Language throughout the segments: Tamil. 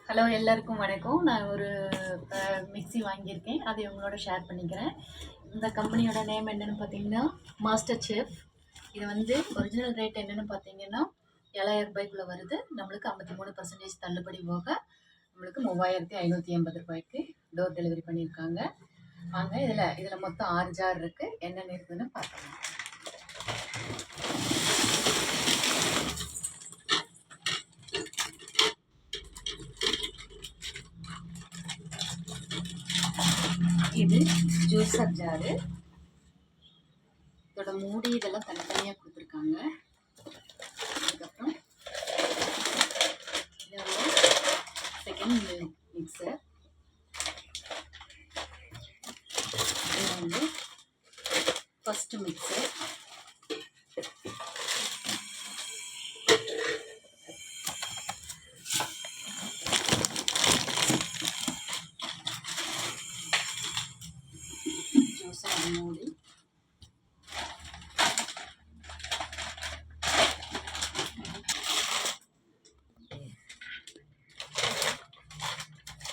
ஹலோ எல்லாருக்கும் வணக்கம். நான் ஒரு மிக்ஸி வாங்கியிருக்கேன். அதை உங்களோட ஷேர் பண்ணிக்கிறேன். இந்த கம்பெனியோட நேம் என்னென்னு பார்த்தீங்கன்னா மாஸ்டர் செஃப். இது வந்து ஒரிஜினல் ரேட் என்னென்னு பார்த்தீங்கன்னா 7,000 ரூபாய்க்குள்ளே வருது. நம்மளுக்கு 53% தள்ளுபடி போக நம்மளுக்கு 3,580 ரூபாய்க்கு டோர் டெலிவரி பண்ணியிருக்காங்க. வாங்க இதில் மொத்தம் 6 ஜார் இருக்குது. என்னென்ன இருக்குதுன்னு பார்க்கலாம். இது ஜூஸர் ஜாரு. இதோட மூடி இதெல்லாம் தனித்தனியாக கொடுத்துருக்காங்க. அதுக்கப்புறம் இதோட செகண்ட் மிக்சர். இது வந்து ஃபர்ஸ்ட் மிக்சர். ஜூஸர் மூடி.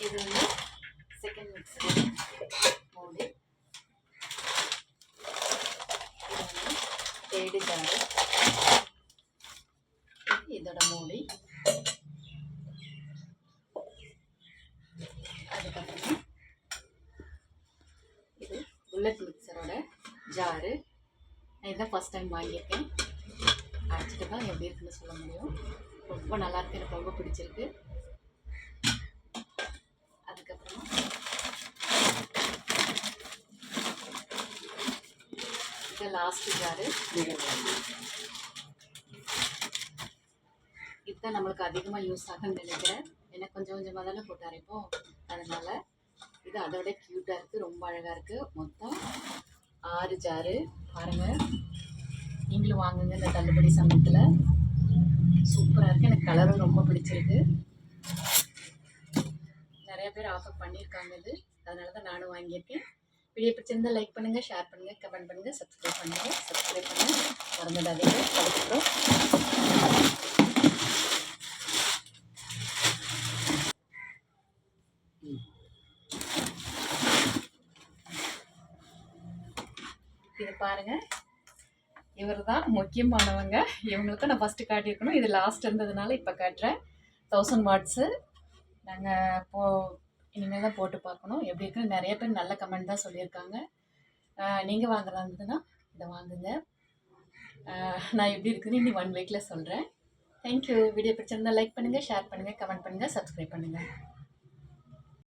இது வந்து செகண்ட் மிக்சர் மூடி. இது வந்து தேர்டு ஜாரு. இதோட மூடி. அதுக்கப்புறம் இது புல்லட் மிக்சரோட ஜாரு. நான் இதான் ஃபஸ்ட் டைம் வாங்கியிருக்கேன். அரைச்சிட்டு தான் எப்படி இருக்குன்னு சொல்ல முடியும். ரொம்ப நல்லாயிருக்கு, எனக்கு ரொம்ப பிடிச்சிருக்கு. அதுக்கப்புறமா இது லாஸ்ட் ஜாரு. இதுதான் நம்மளுக்கு அதிகமாக யூஸ் ஆகுன்னு நினைக்கிறேன். ஏன்னா கொஞ்சம் கொஞ்சமாக தானே போட்டு அரைப்போம். அதனால் இது அதோட க்யூட்டாக இருக்குது, ரொம்ப அழகாக இருக்குது. மொத்தம் 6 ஜாரு. பாருங்கள், நீங்களும் வாங்குங்க இந்த தள்ளுபடி சமயத்தில். சூப்பராக இருக்குது. எனக்கு கலரும் ரொம்ப பிடிச்சிருக்கு. நிறைய பேர் ஆஃபர் பண்ணியிருக்காங்க இது, அதனால தான் நானும் வாங்கியிருக்கேன். வீடியோ பிடிச்சிருந்தா லைக் பண்ணுங்கள், ஷேர் பண்ணுங்கள், கமெண்ட் பண்ணுங்கள், சப்ஸ்கிரைப் பண்ண மறந்துடாதீங்க. அதுக்கப்புறம் இது பாருங்கள், இவர் தான் முக்கியமானவங்க. இவங்களுக்கு நான் ஃபஸ்ட்டு காட்டியிருக்கணும். இது லாஸ்ட் இருந்ததுனால இப்போ காட்டுறேன். 1000 வாட்ஸு. நாங்கள் இனிமேல் தான் போட்டு பார்க்கணும் எப்படி இருக்குன்னு. நிறைய பேர் நல்ல கமெண்ட் தான் சொல்லியிருக்காங்க. நீங்கள் வாங்குறதா இருந்ததுன்னா இதை வாங்குங்க. நான் எப்படி இருக்குன்னு இன்னி 1 வீக்கில் சொல்கிறேன். தேங்க்யூ. வீடியோ பிடிச்சிருந்தா லைக் பண்ணுங்கள், ஷேர் பண்ணுங்கள், கமெண்ட் பண்ணுங்கள், சப்ஸ்கிரைப் பண்ணுங்கள்.